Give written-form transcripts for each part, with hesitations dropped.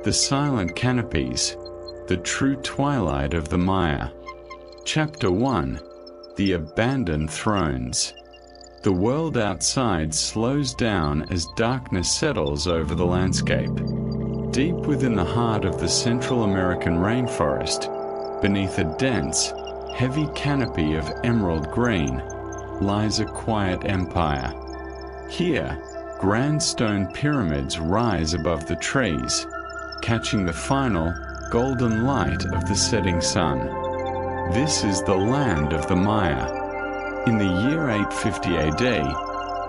The Silent Canopies, the True Twilight of the Maya. Chapter 1. The Abandoned Thrones. The world outside slows down as darkness settles over the landscape. Deep within the heart of the Central American rainforest, beneath a dense, heavy canopy of emerald green, lies a quiet empire. Here, grand stone pyramids rise above the trees, catching the final, golden light of the setting sun. This is the land of the Maya. In the year 850 AD,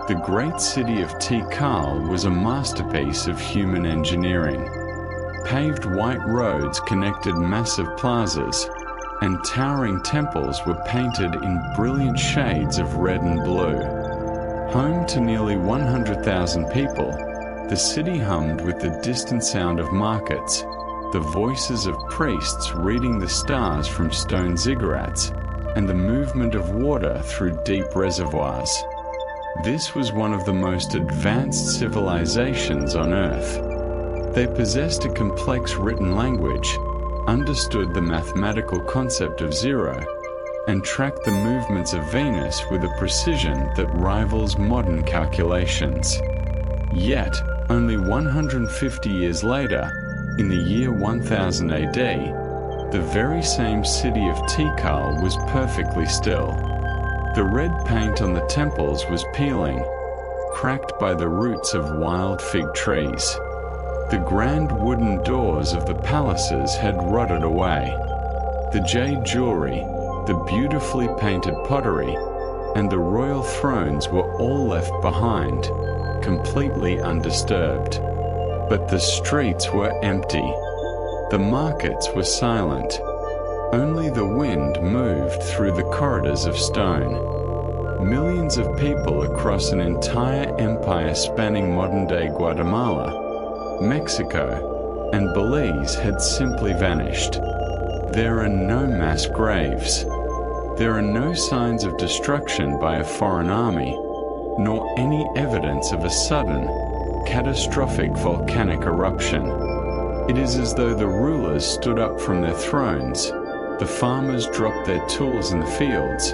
the great city of Tikal was a masterpiece of human engineering. Paved white roads connected massive plazas, and towering temples were painted in brilliant shades of red and blue. Home to nearly 100,000 people, the city hummed with the distant sound of markets, the voices of priests reading the stars from stone ziggurats, and the movement of water through deep reservoirs. This was one of the most advanced civilizations on Earth. They possessed a complex written language, understood the mathematical concept of zero, and tracked the movements of Venus with a precision that rivals modern calculations. Yet, only 150 years later, in the year 1000 AD, the very same city of Tikal was perfectly still. The red paint on the temples was peeling, cracked by the roots of wild fig trees. The grand wooden doors of the palaces had rotted away. The jade jewelry, the beautifully painted pottery, and the royal thrones were all left behind, completely undisturbed. But the streets were empty. The markets were silent. Only the wind moved through the corridors of stone. Millions of people across an entire empire spanning modern-day Guatemala, Mexico, and Belize had simply vanished. There are no mass graves. There are no signs of destruction by a foreign army, nor any evidence of a sudden, catastrophic volcanic eruption. It is as though the rulers stood up from their thrones, the farmers dropped their tools in the fields,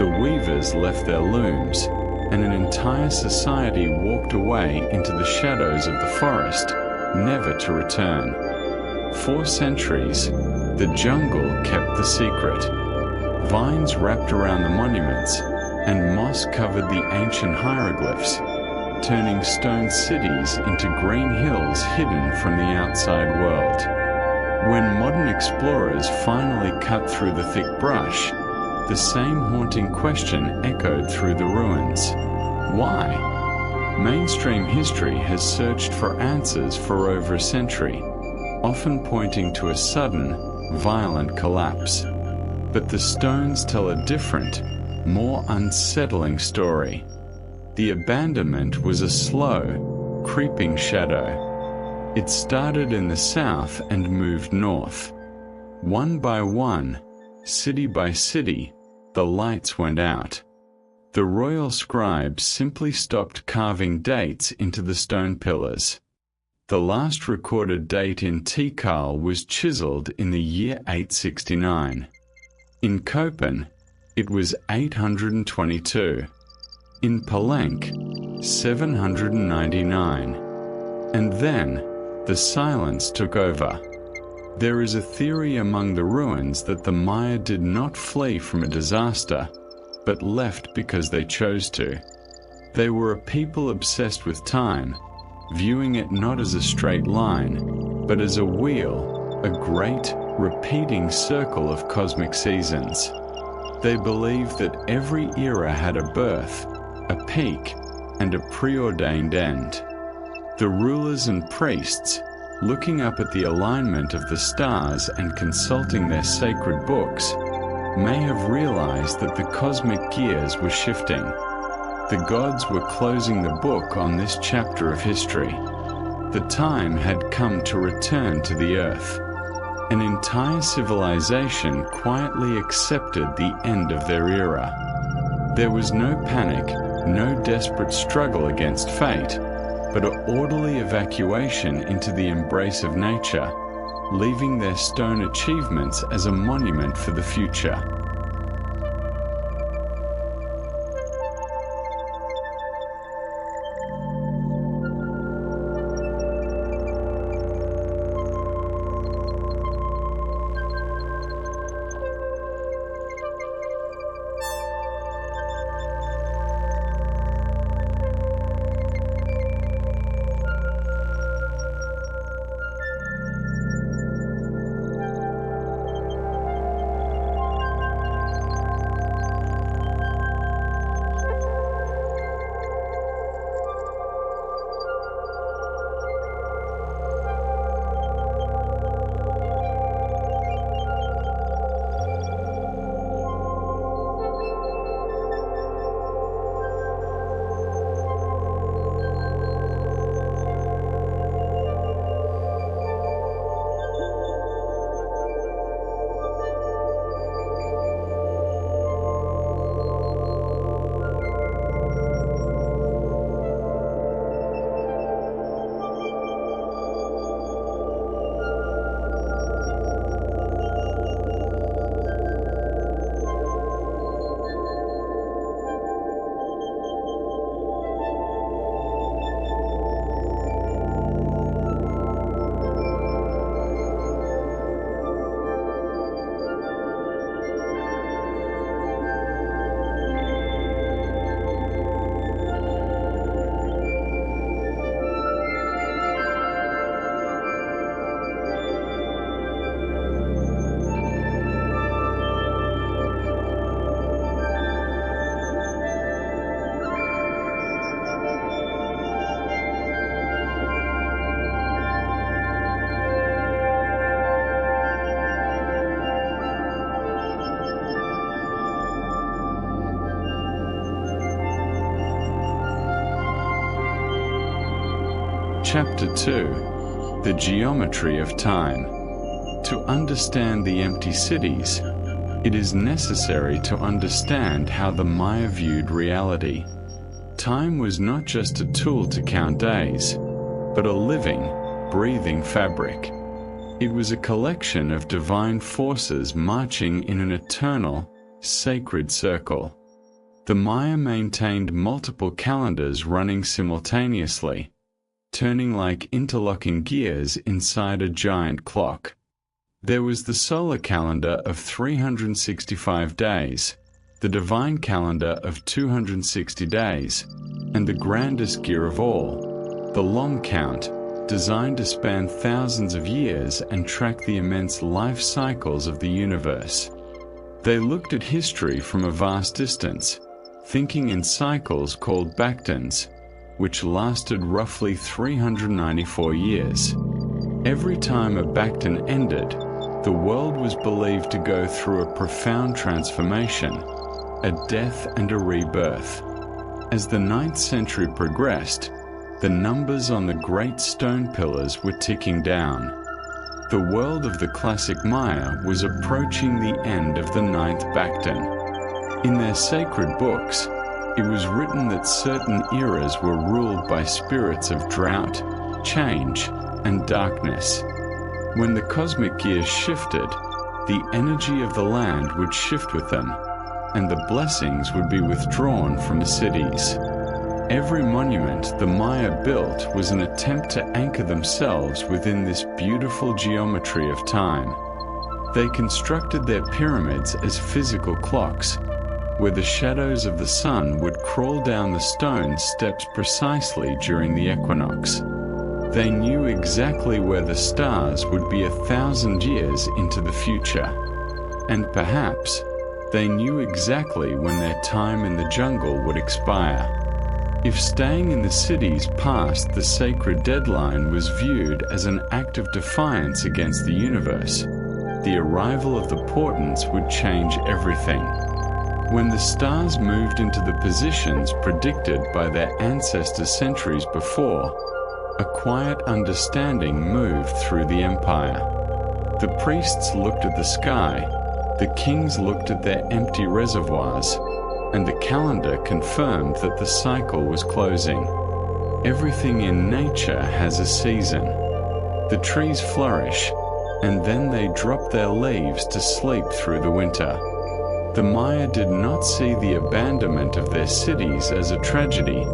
the weavers left their looms, and an entire society walked away into the shadows of the forest, never to return. For centuries, the jungle kept the secret. Vines wrapped around the monuments, and moss covered the ancient hieroglyphs, turning stone cities into green hills hidden from the outside world. When modern explorers finally cut through the thick brush, the same haunting question echoed through the ruins. Why? Mainstream history has searched for answers for over a century, often pointing to a sudden, violent collapse. But the stones tell a different, more unsettling story. The abandonment was a slow, creeping shadow. It started in the south and moved north. One by one, city by city, the lights went out. The royal scribes simply stopped carving dates into the stone pillars. The last recorded date in Tikal was chiseled in the year 869. In Köpen, it was 822. In Palenque, 799. And then, the silence took over. There is a theory among the ruins that the Maya did not flee from a disaster, but left because they chose to. They were a people obsessed with time, viewing it not as a straight line, but as a wheel, a great, repeating circle of cosmic seasons. They believed that every era had a birth, a peak, and a preordained end. The rulers and priests, looking up at the alignment of the stars and consulting their sacred books, may have realized that the cosmic gears were shifting. The gods were closing the book on this chapter of history. The time had come to return to the earth. An entire civilization quietly accepted the end of their era. There was no panic, no desperate struggle against fate, but an orderly evacuation into the embrace of nature, leaving their stone achievements as a monument for the future. Chapter 2: The Geometry of Time. To understand the empty cities, it is necessary to understand how the Maya viewed reality. Time was not just a tool to count days, but a living, breathing fabric. It was a collection of divine forces marching in an eternal, sacred circle. The Maya maintained multiple calendars running simultaneously, turning like interlocking gears inside a giant clock. There was the solar calendar of 365 days, the divine calendar of 260 days, and the grandest gear of all, the long count, designed to span thousands of years and track the immense life cycles of the universe. They looked at history from a vast distance, thinking in cycles called baktans, which lasted roughly 394 years. Every time a baktan ended, the world was believed to go through a profound transformation, a death and a rebirth. As the 9th century progressed, the numbers on the great stone pillars were ticking down. The world of the classic Maya was approaching the end of the 9th baktan. In their sacred books, it was written that certain eras were ruled by spirits of drought, change, and darkness. When the cosmic gears shifted, the energy of the land would shift with them, and the blessings would be withdrawn from the cities. Every monument the Maya built was an attempt to anchor themselves within this beautiful geometry of time. They constructed their pyramids as physical clocks, where the shadows of the sun would crawl down the stone steps precisely during the equinox. They knew exactly where the stars would be 1,000 years into the future. And perhaps, they knew exactly when their time in the jungle would expire. If staying in the cities past the sacred deadline was viewed as an act of defiance against the universe, the arrival of the portents would change everything. When the stars moved into the positions predicted by their ancestors centuries before, a quiet understanding moved through the empire. The priests looked at the sky, the kings looked at their empty reservoirs, and the calendar confirmed that the cycle was closing. Everything in nature has a season. The trees flourish, and then they drop their leaves to sleep through the winter. The Maya did not see the abandonment of their cities as a tragedy,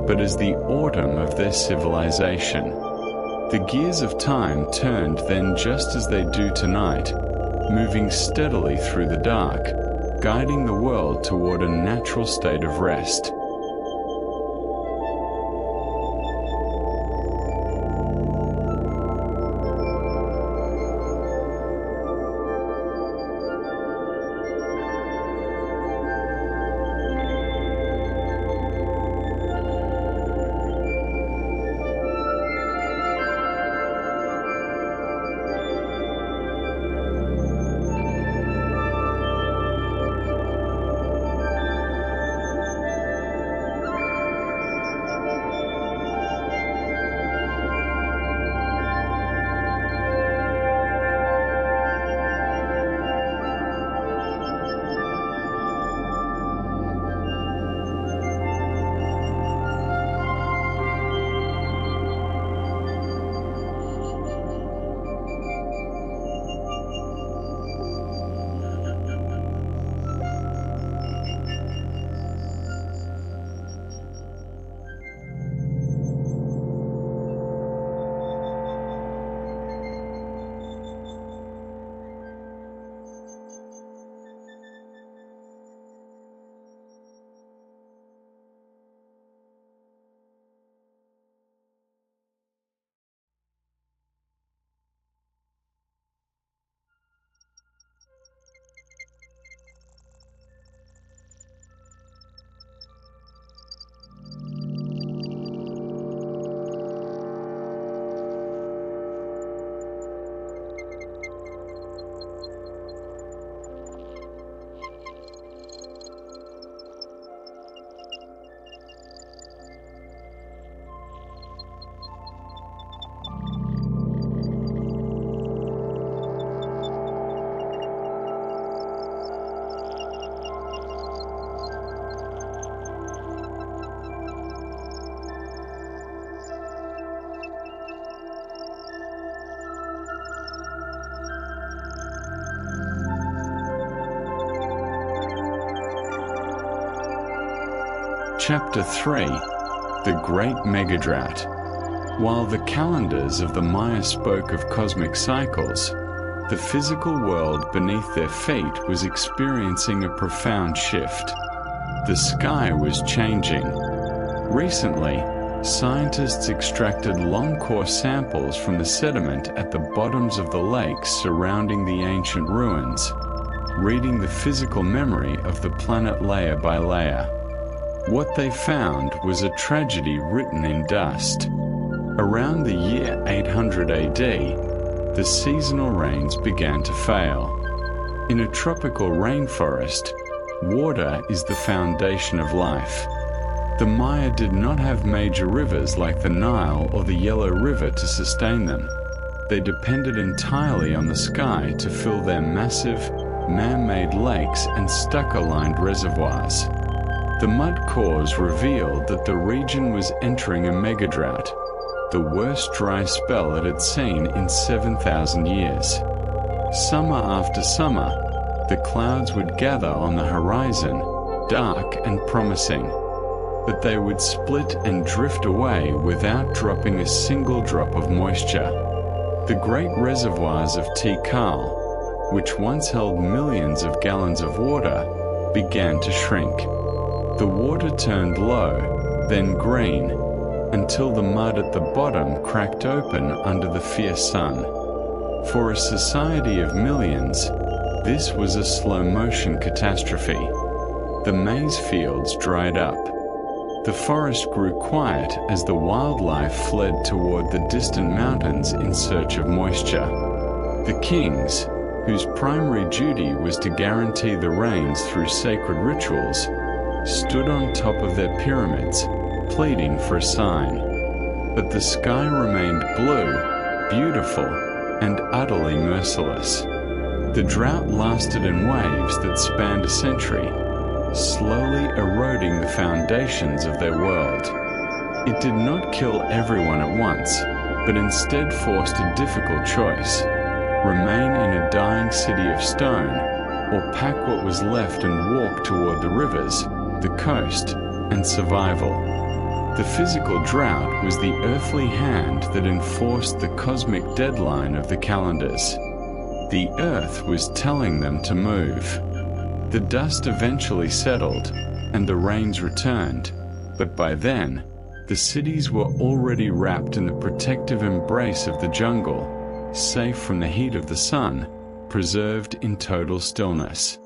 but as the autumn of their civilization. The gears of time turned then just as they do tonight, moving steadily through the dark, guiding the world toward a natural state of rest. Chapter 3: The Great Megadrought. While the calendars of the Maya spoke of cosmic cycles, the physical world beneath their feet was experiencing a profound shift. The sky was changing. Recently, scientists extracted long-core samples from the sediment at the bottoms of the lakes surrounding the ancient ruins, reading the physical memory of the planet layer by layer. What they found was a tragedy written in dust. Around the year 800 AD, the seasonal rains began to fail. In a tropical rainforest, water is the foundation of life. The Maya did not have major rivers like the Nile or the Yellow River to sustain them. They depended entirely on the sky to fill their massive, man-made lakes and stucco-lined reservoirs. The mud cores revealed that the region was entering a megadrought, the worst dry spell it had seen in 7,000 years. Summer after summer, the clouds would gather on the horizon, dark and promising, but they would split and drift away without dropping a single drop of moisture. The great reservoirs of Tikal, which once held millions of gallons of water, began to shrink. The water turned low, then green, until the mud at the bottom cracked open under the fierce sun. For a society of millions, this was a slow-motion catastrophe. The maize fields dried up. The forest grew quiet as the wildlife fled toward the distant mountains in search of moisture. The kings, whose primary duty was to guarantee the rains through sacred rituals, stood on top of their pyramids, pleading for a sign. But the sky remained blue, beautiful, and utterly merciless. The drought lasted in waves that spanned a century, slowly eroding the foundations of their world. It did not kill everyone at once, but instead forced a difficult choice: remain in a dying city of stone, or pack what was left and walk toward the rivers, the coast, and survival. The physical drought was the earthly hand that enforced the cosmic deadline of the calendars. The earth was telling them to move. The dust eventually settled, and the rains returned, but by then, the cities were already wrapped in the protective embrace of the jungle, safe from the heat of the sun, preserved in total stillness.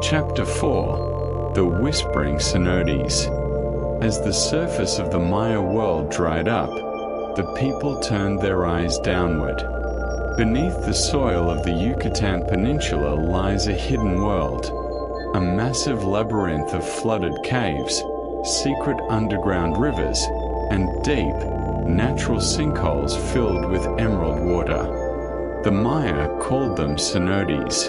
Chapter 4: The Whispering Cenotes. As the surface of the Maya world dried up, the people turned their eyes downward. Beneath the soil of the Yucatan Peninsula lies a hidden world, a massive labyrinth of flooded caves, secret underground rivers, and deep, natural sinkholes filled with emerald water. The Maya called them cenotes.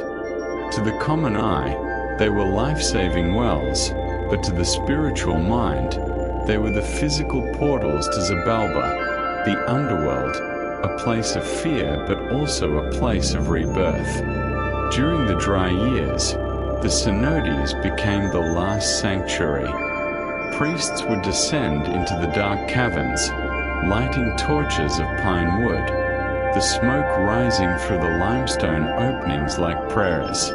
To the common eye, they were life-saving wells, but to the spiritual mind, they were the physical portals to Xibalba, the underworld, a place of fear but also a place of rebirth. During the dry years, the cenotes became the last sanctuary. Priests would descend into the dark caverns, lighting torches of pine wood, the smoke rising through the limestone openings like prayers.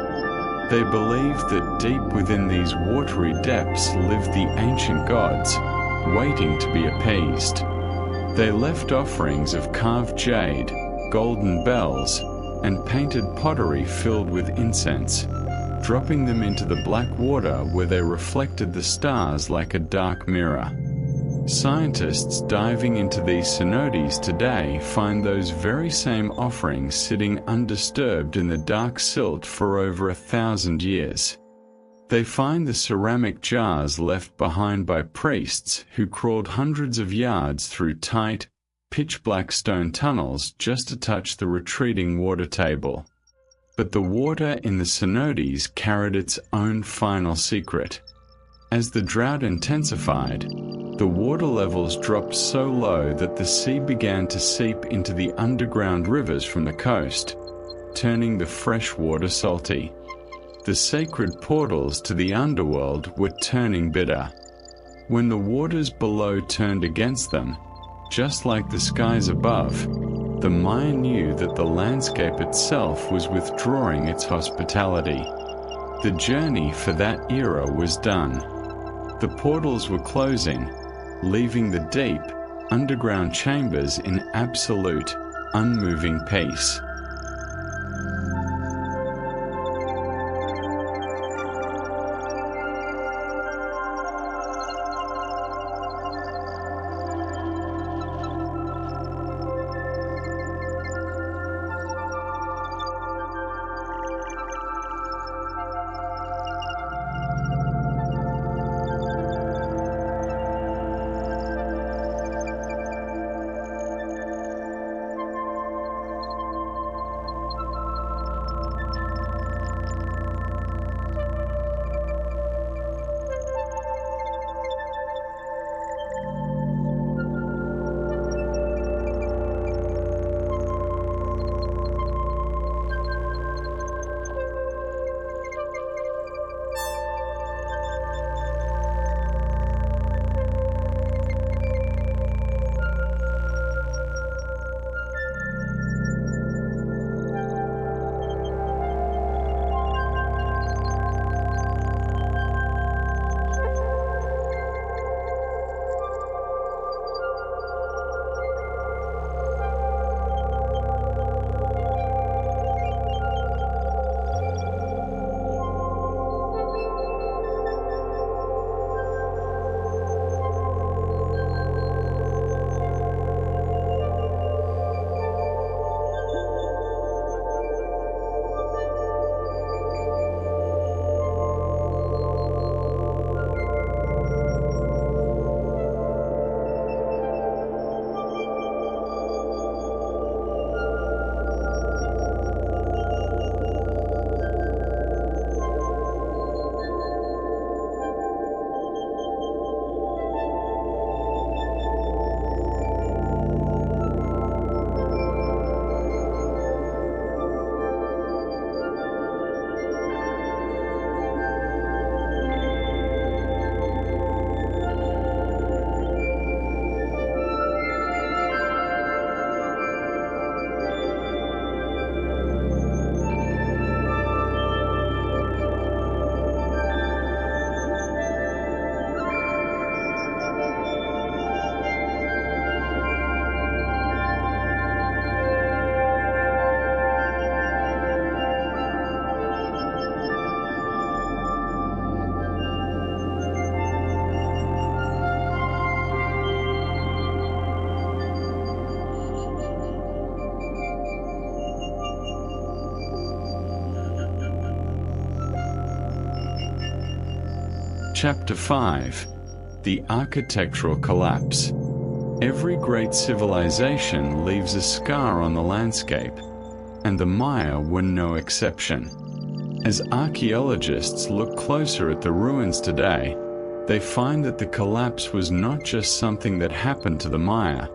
They believed that deep within these watery depths lived the ancient gods, waiting to be appeased. They left offerings of carved jade, golden bells, and painted pottery filled with incense, dropping them into the black water where they reflected the stars like a dark mirror. Scientists diving into these cenotes today find those very same offerings sitting undisturbed in the dark silt for over 1,000 years. They find the ceramic jars left behind by priests who crawled hundreds of yards through tight, pitch-black stone tunnels just to touch the retreating water table. But the water in the cenotes carried its own final secret. As the drought intensified, the water levels dropped so low that the sea began to seep into the underground rivers from the coast, turning the fresh water salty. The sacred portals to the underworld were turning bitter. When the waters below turned against them, just like the skies above, the Maya knew that the landscape itself was withdrawing its hospitality. The journey for that era was done. The portals were closing, leaving the deep, underground chambers in absolute, unmoving peace. Chapter 5: The Architectural Collapse. Every great civilization leaves a scar on the landscape, and the Maya were no exception. As archaeologists look closer at the ruins today, they find that the collapse was not just something that happened to the Maya,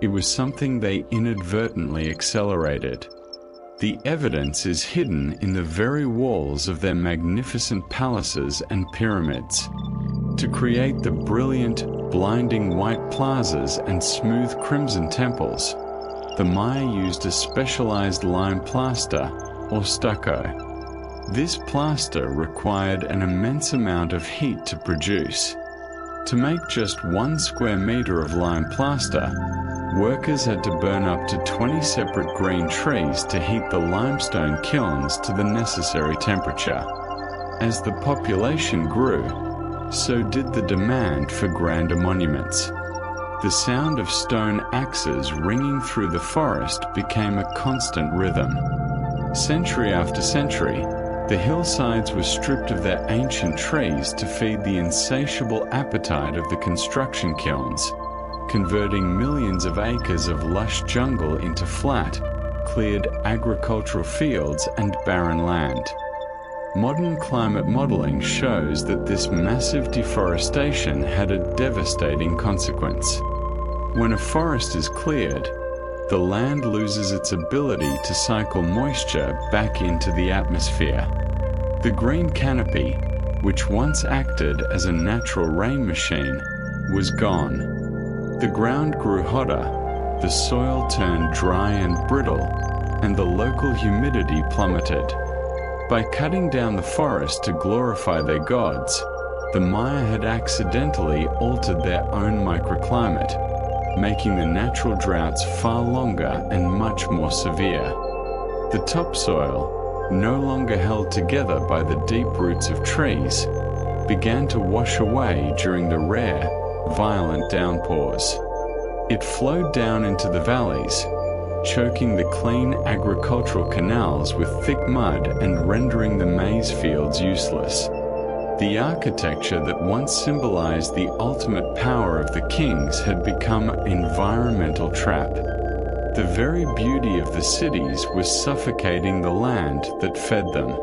it was something they inadvertently accelerated. The evidence is hidden in the very walls of their magnificent palaces and pyramids. To create the brilliant, blinding white plazas and smooth crimson temples, the Maya used a specialized lime plaster, or stucco. This plaster required an immense amount of heat to produce. To make just 1 square meter of lime plaster, workers had to burn up to 20 separate green trees to heat the limestone kilns to the necessary temperature. As the population grew, so did the demand for grander monuments. The sound of stone axes ringing through the forest became a constant rhythm. Century after century, the hillsides were stripped of their ancient trees to feed the insatiable appetite of the construction kilns, converting millions of acres of lush jungle into flat, cleared agricultural fields and barren land. Modern climate modeling shows that this massive deforestation had a devastating consequence. When a forest is cleared, the land loses its ability to cycle moisture back into the atmosphere. The green canopy, which once acted as a natural rain machine, was gone. The ground grew hotter, the soil turned dry and brittle, and the local humidity plummeted. By cutting down the forest to glorify their gods, the Maya had accidentally altered their own microclimate, making the natural droughts far longer and much more severe. The topsoil, no longer held together by the deep roots of trees, began to wash away during the rare, violent downpours. It flowed down into the valleys, choking the clean agricultural canals with thick mud and rendering the maize fields useless. The architecture that once symbolized the ultimate power of the kings had become an environmental trap. The very beauty of the cities was suffocating the land that fed them.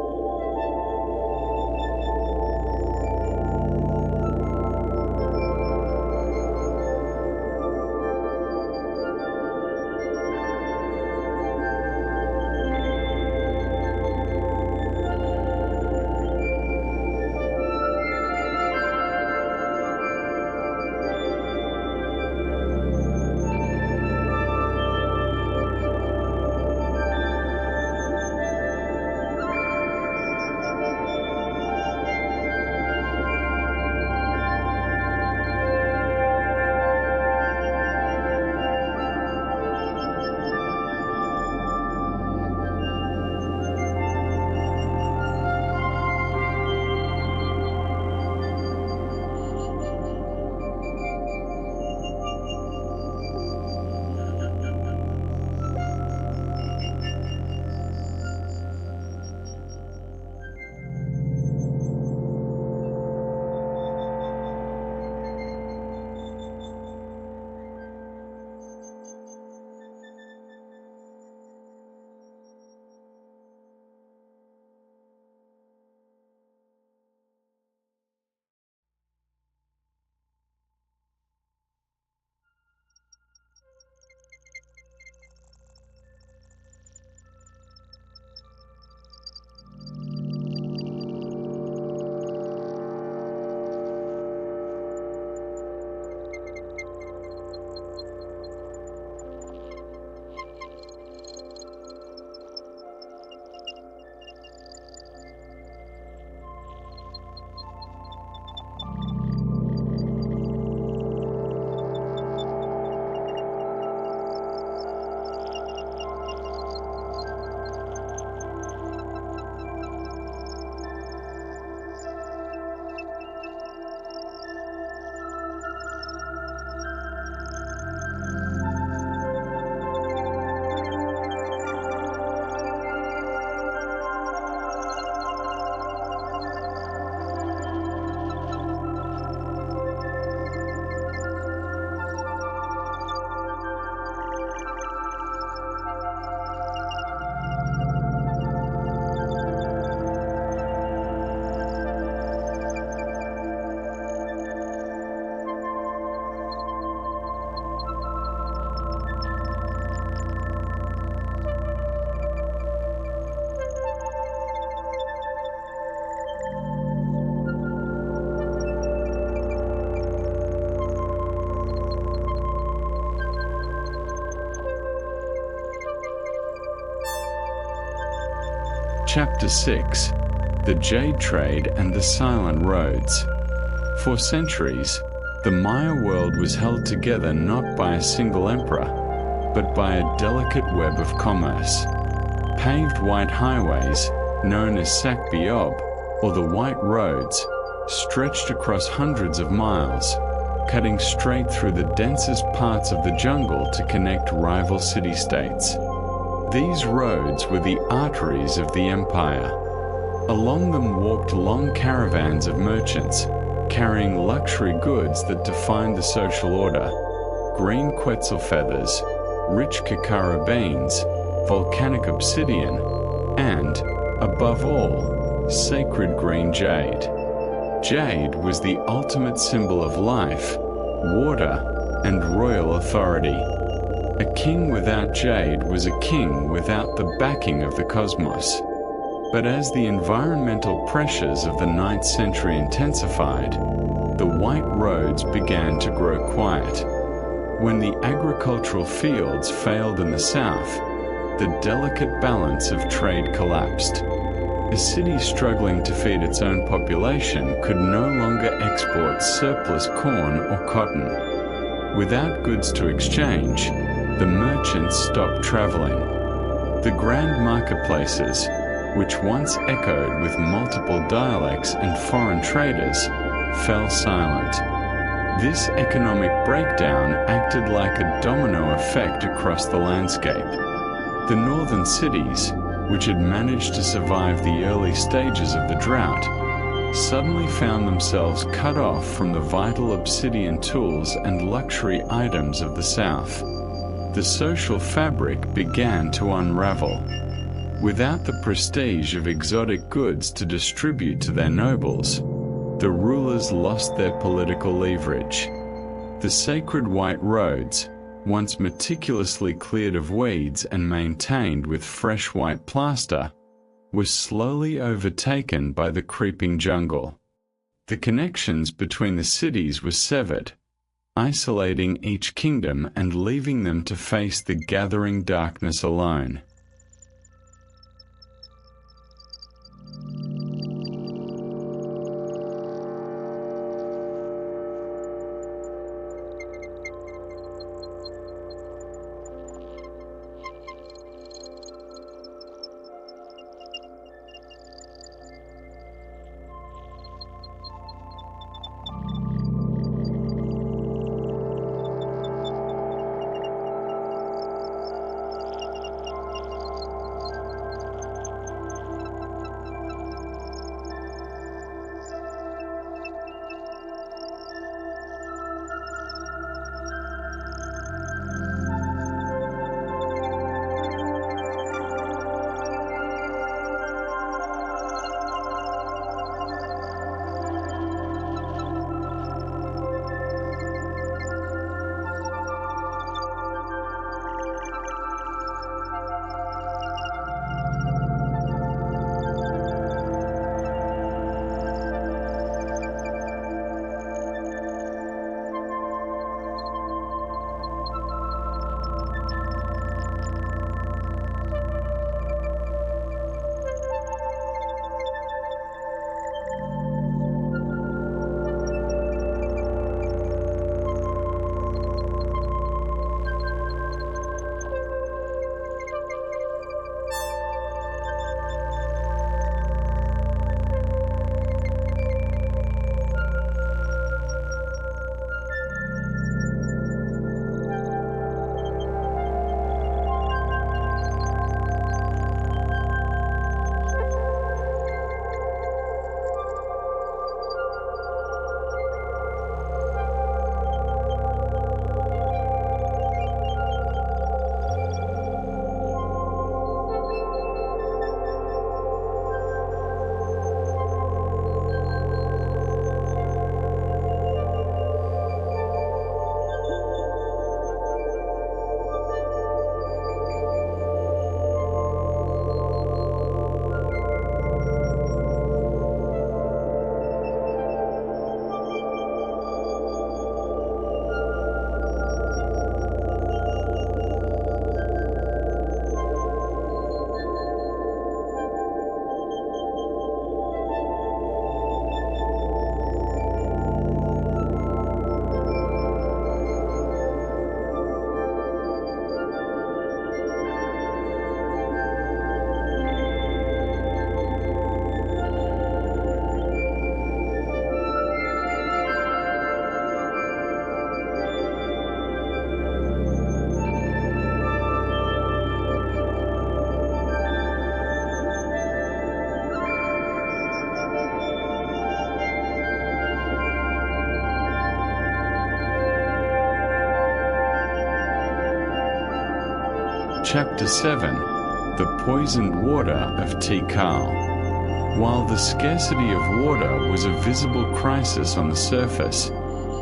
Chapter 6: The Jade Trade and the Silent Roads. For centuries, the Maya world was held together not by a single emperor, but by a delicate web of commerce. Paved white highways, known as Sakbiob, or the White Roads, stretched across hundreds of miles, cutting straight through the densest parts of the jungle to connect rival city-states. These roads were the arteries of the empire. Along them walked long caravans of merchants, carrying luxury goods that defined the social order: green quetzal feathers, rich cacao beans, volcanic obsidian, and, above all, sacred green jade. Jade was the ultimate symbol of life, water, and royal authority. A king without jade was a king without the backing of the cosmos. But as the environmental pressures of the 9th century intensified, the white roads began to grow quiet. When the agricultural fields failed in the south, the delicate balance of trade collapsed. A city struggling to feed its own population could no longer export surplus corn or cotton. Without goods to exchange, the merchants stopped traveling. The grand marketplaces, which once echoed with multiple dialects and foreign traders, fell silent. This economic breakdown acted like a domino effect across the landscape. The northern cities, which had managed to survive the early stages of the drought, suddenly found themselves cut off from the vital obsidian tools and luxury items of the south. The social fabric began to unravel. Without the prestige of exotic goods to distribute to their nobles, the rulers lost their political leverage. The sacred white roads, once meticulously cleared of weeds and maintained with fresh white plaster, were slowly overtaken by the creeping jungle. The connections between the cities were severed, isolating each kingdom and leaving them to face the gathering darkness alone. Chapter 7: The Poisoned Water of Tikal. While the scarcity of water was a visible crisis on the surface,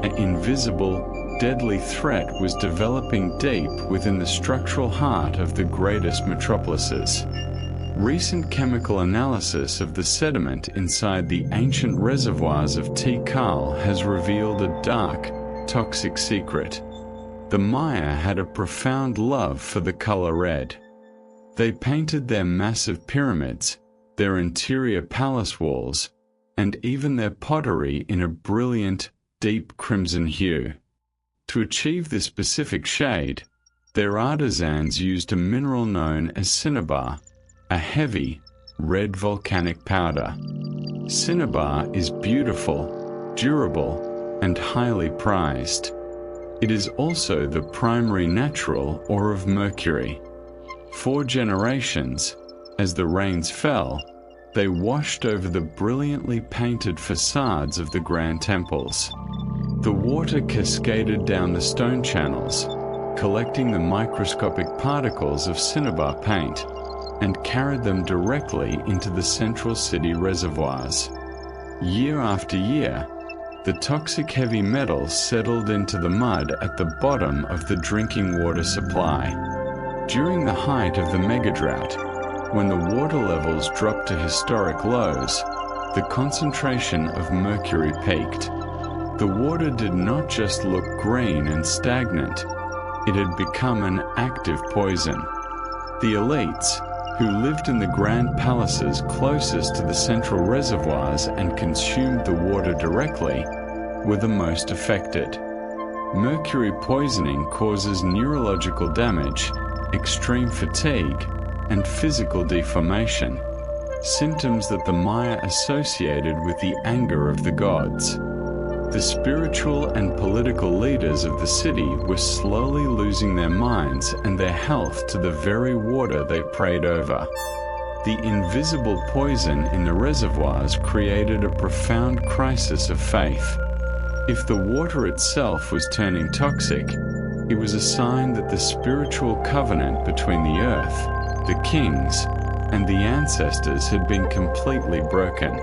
an invisible, deadly threat was developing deep within the structural heart of the greatest metropolises. Recent chemical analysis of the sediment inside the ancient reservoirs of Tikal has revealed a dark, toxic secret. The Maya had a profound love for the color red. They painted their massive pyramids, their interior palace walls, and even their pottery in a brilliant, deep crimson hue. To achieve this specific shade, their artisans used a mineral known as cinnabar, a heavy, red volcanic powder. Cinnabar is beautiful, durable, and highly prized. It is also the primary natural ore of Mercury. For generations, as the rains fell, they washed over the brilliantly painted facades of the grand temples. The water cascaded down the stone channels, collecting the microscopic particles of cinnabar paint, and carried them directly into the central city reservoirs. Year after year, the toxic heavy metals settled into the mud at the bottom of the drinking water supply. During the height of the megadrought, when the water levels dropped to historic lows, the concentration of mercury peaked. The water did not just look green and stagnant, it had become an active poison. The elites, who lived in the grand palaces closest to the central reservoirs and consumed the water directly, were the most affected. Mercury poisoning causes neurological damage, extreme fatigue, and physical deformation, symptoms that the Maya associated with the anger of the gods. The spiritual and political leaders of the city were slowly losing their minds and their health to the very water they prayed over. The invisible poison in the reservoirs created a profound crisis of faith. If the water itself was turning toxic, it was a sign that the spiritual covenant between the earth, the kings, and the ancestors had been completely broken.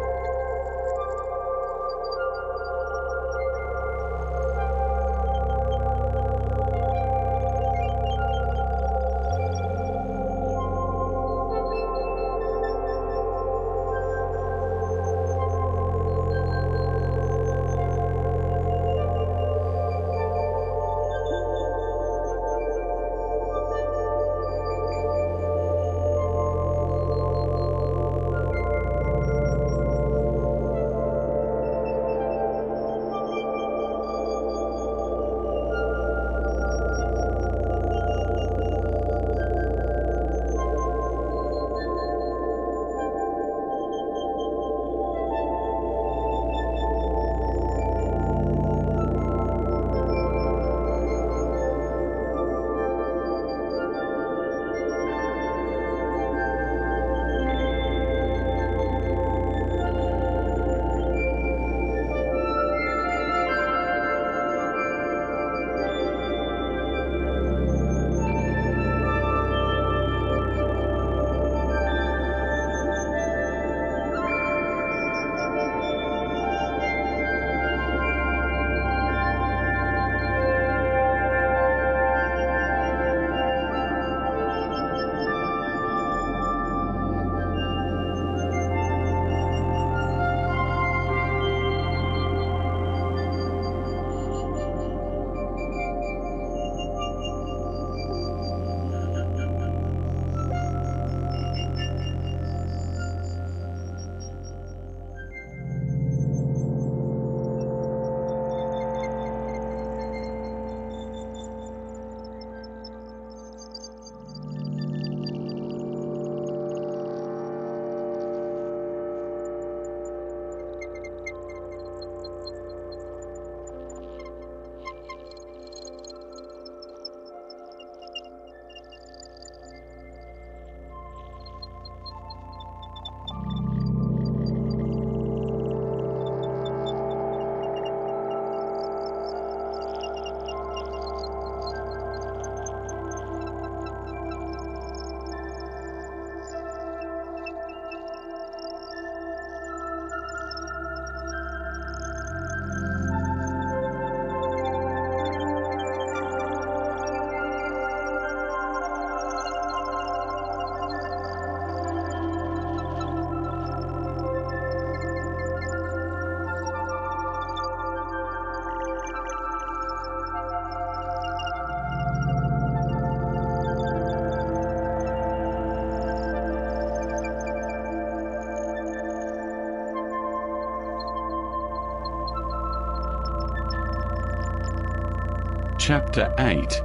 Chapter 8: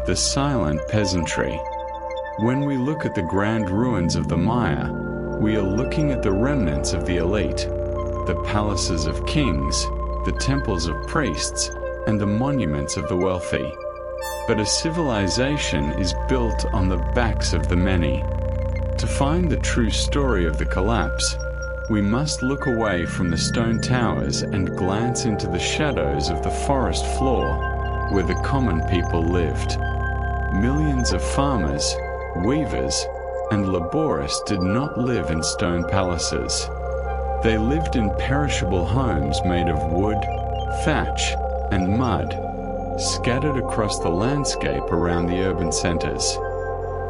The Silent Peasantry. When we look at the grand ruins of the Maya, we are looking at the remnants of the elite, the palaces of kings, the temples of priests, and the monuments of the wealthy. But a civilization is built on the backs of the many. To find the true story of the collapse, we must look away from the stone towers and glance into the shadows of the forest floor where the common people lived. Millions of farmers, weavers, and laborists did not live in stone palaces. They lived in perishable homes made of wood, thatch, and mud, scattered across the landscape around the urban centers.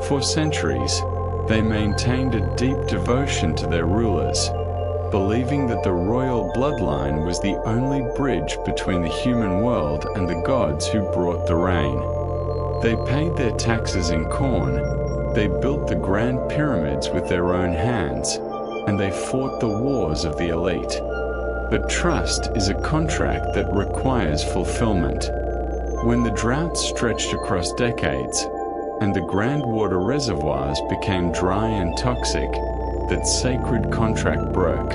For centuries, they maintained a deep devotion to their rulers, believing that the royal bloodline was the only bridge between the human world and the gods who brought the rain. They paid their taxes in corn, they built the grand pyramids with their own hands, and they fought the wars of the elite. But trust is a contract that requires fulfillment. When the drought stretched across decades, and the groundwater reservoirs became dry and toxic, that sacred contract broke.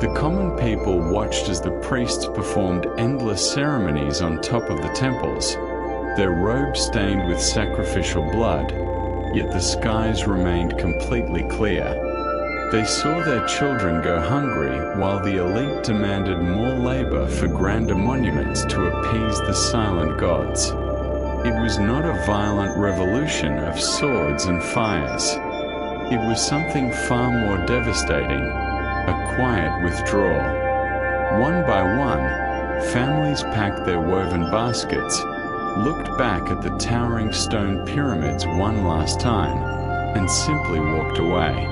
The common people watched as the priests performed endless ceremonies on top of the temples, their robes stained with sacrificial blood, yet the skies remained completely clear. They saw their children go hungry while the elite demanded more labor for grander monuments to appease the silent gods. It was not a violent revolution of swords and fires. It was something far more devastating, a quiet withdrawal. One by one, families packed their woven baskets, looked back at the towering stone pyramids one last time, and simply walked away.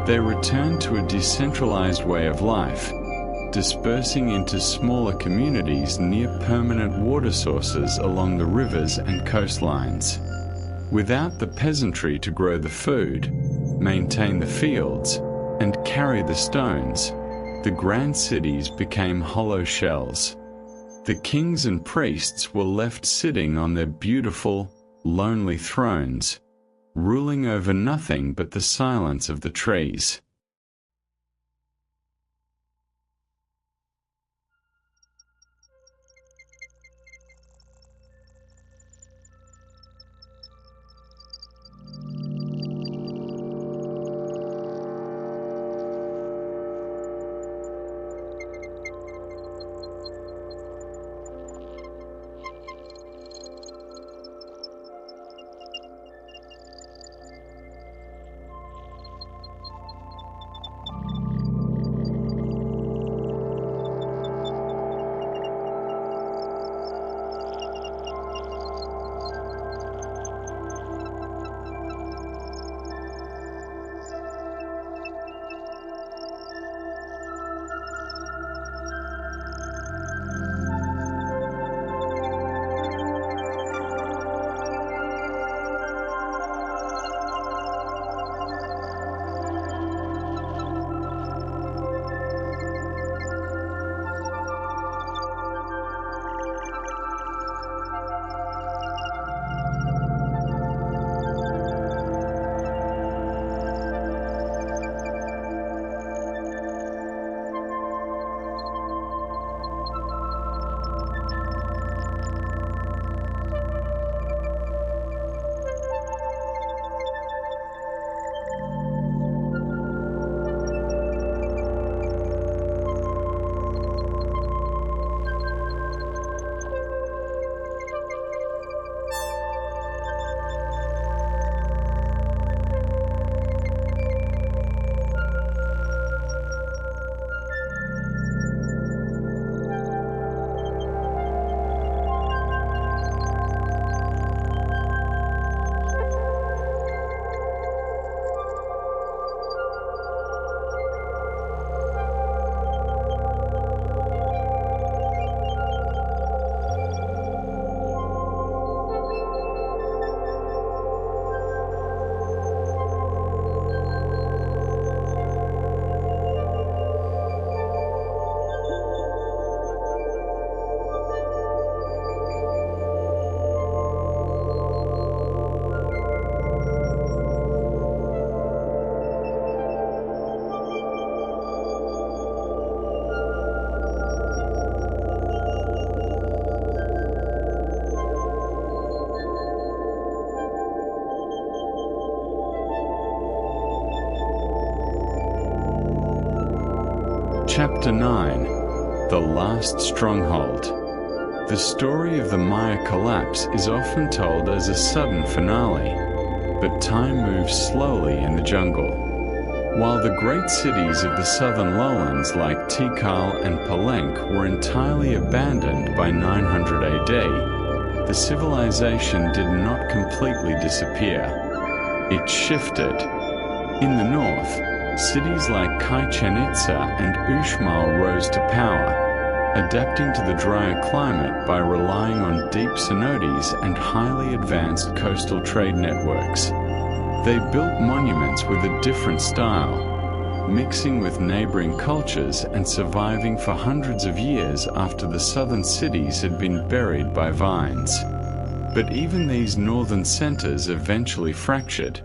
They returned to a decentralized way of life, dispersing into smaller communities near permanent water sources along the rivers and coastlines. Without the peasantry to grow the food, maintain the fields, and carry the stones, the grand cities became hollow shells. The kings and priests were left sitting on their beautiful, lonely thrones, ruling over nothing but the silence of the trees. Chapter 9: The Last Stronghold. The story of the Maya collapse is often told as a sudden finale, but time moves slowly in the jungle. While the great cities of the southern lowlands like Tikal and Palenque were entirely abandoned by 900 AD, the civilization did not completely disappear. It shifted. In the north, cities like Chichen Itza and Uxmal rose to power, adapting to the drier climate by relying on deep cenotes and highly advanced coastal trade networks. They built monuments with a different style, mixing with neighboring cultures and surviving for hundreds of years after the southern cities had been buried by vines. But even these northern centers eventually fractured,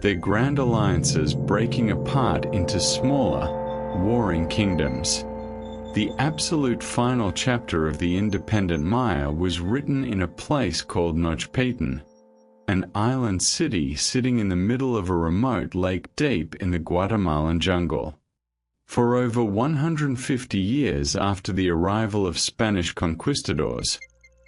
their grand alliances breaking apart into smaller, warring kingdoms. The absolute final chapter of the independent Maya was written in a place called Nochpatan, an island city sitting in the middle of a remote lake deep in the Guatemalan jungle. For over 150 years after the arrival of Spanish conquistadors,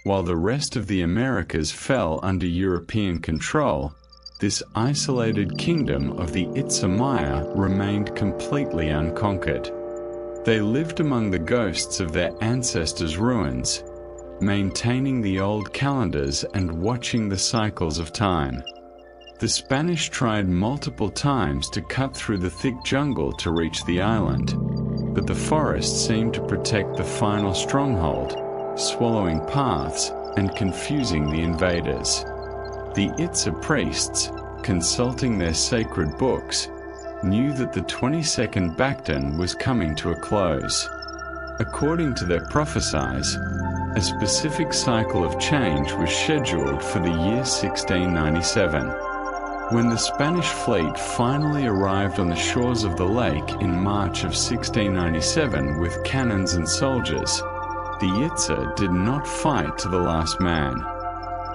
while the rest of the Americas fell under European control, this isolated kingdom of the Itza Maya remained completely unconquered. They lived among the ghosts of their ancestors' ruins, maintaining the old calendars and watching the cycles of time. The Spanish tried multiple times to cut through the thick jungle to reach the island, but the forest seemed to protect the final stronghold, swallowing paths and confusing the invaders. The Itza priests, consulting their sacred books, knew that the 22nd Bacton was coming to a close. According to their prophecies, a specific cycle of change was scheduled for the year 1697. When the Spanish fleet finally arrived on the shores of the lake in March of 1697 with cannons and soldiers, the Itza did not fight to the last man.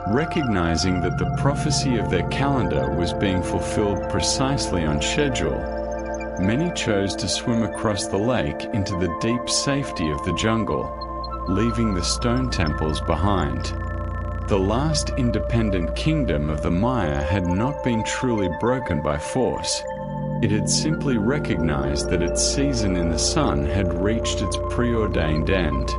Recognizing that the prophecy of their calendar was being fulfilled precisely on schedule, many chose to swim across the lake into the deep safety of the jungle, leaving the stone temples behind. The last independent kingdom of the Maya had not been truly broken by force. It had simply recognized that its season in the sun had reached its preordained end.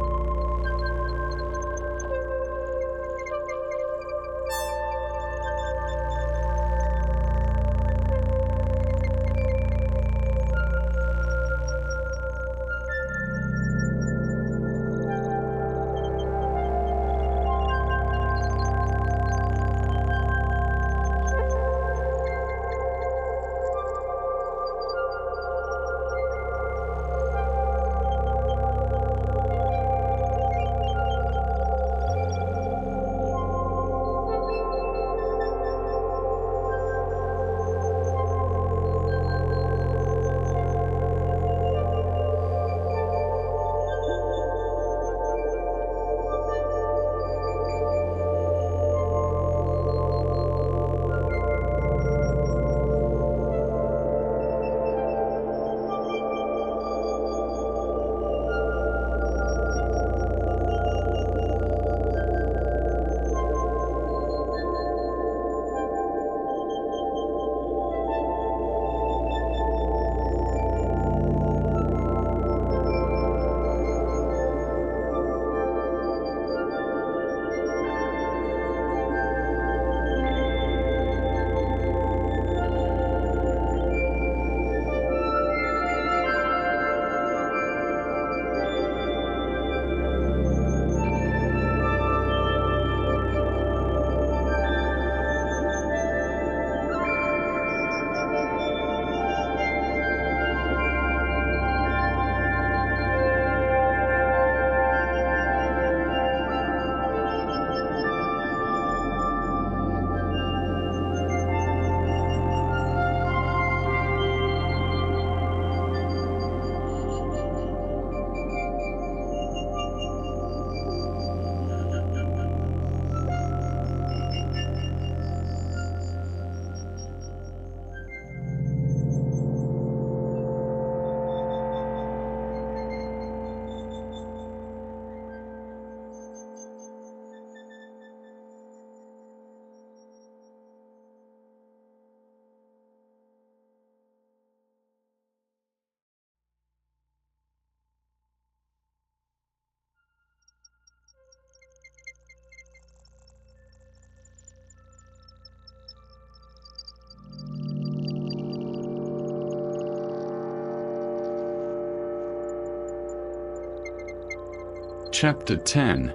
Chapter 10.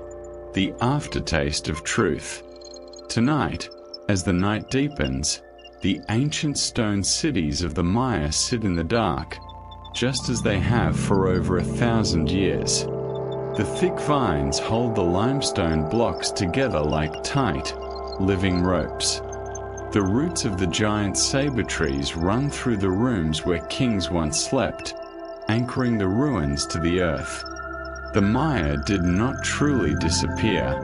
The Aftertaste of Truth. Tonight, as the night deepens, the ancient stone cities of the Maya sit in the dark, just as they have for over 1,000 years. The thick vines hold the limestone blocks together like tight, living ropes. The roots of the giant saber trees run through the rooms where kings once slept, anchoring the ruins to the earth. The Maya did not truly disappear.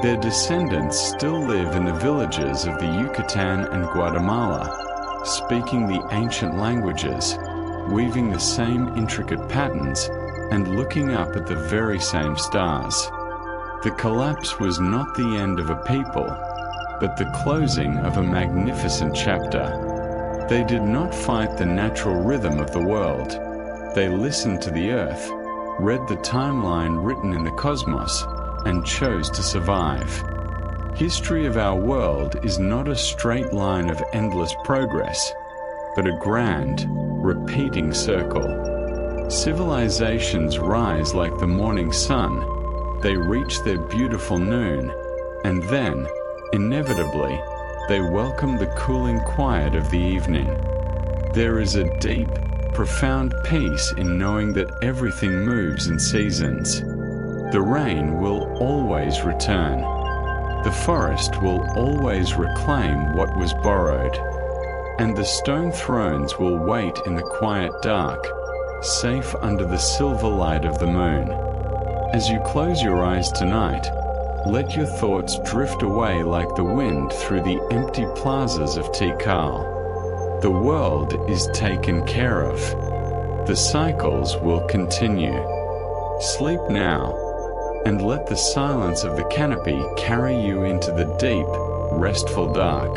Their descendants still live in the villages of the Yucatan and Guatemala, speaking the ancient languages, weaving the same intricate patterns, and looking up at the very same stars. The collapse was not the end of a people, but the closing of a magnificent chapter. They did not fight the natural rhythm of the world. They listened to the earth, read the timeline written in the cosmos, and chose to survive. History of our world is not a straight line of endless progress, but a grand, repeating circle. Civilizations rise like the morning sun. They reach their beautiful noon, and then, inevitably, they welcome the cooling quiet of the evening. There is a deep, profound peace in knowing that everything moves in seasons. The rain will always return. The forest will always reclaim what was borrowed. And the stone thrones will wait in the quiet dark, safe under the silver light of the moon. As you close your eyes tonight, let your thoughts drift away like the wind through the empty plazas of Tikal. The world is taken care of. The cycles will continue. Sleep now, and let the silence of the canopy carry you into the deep, restful dark.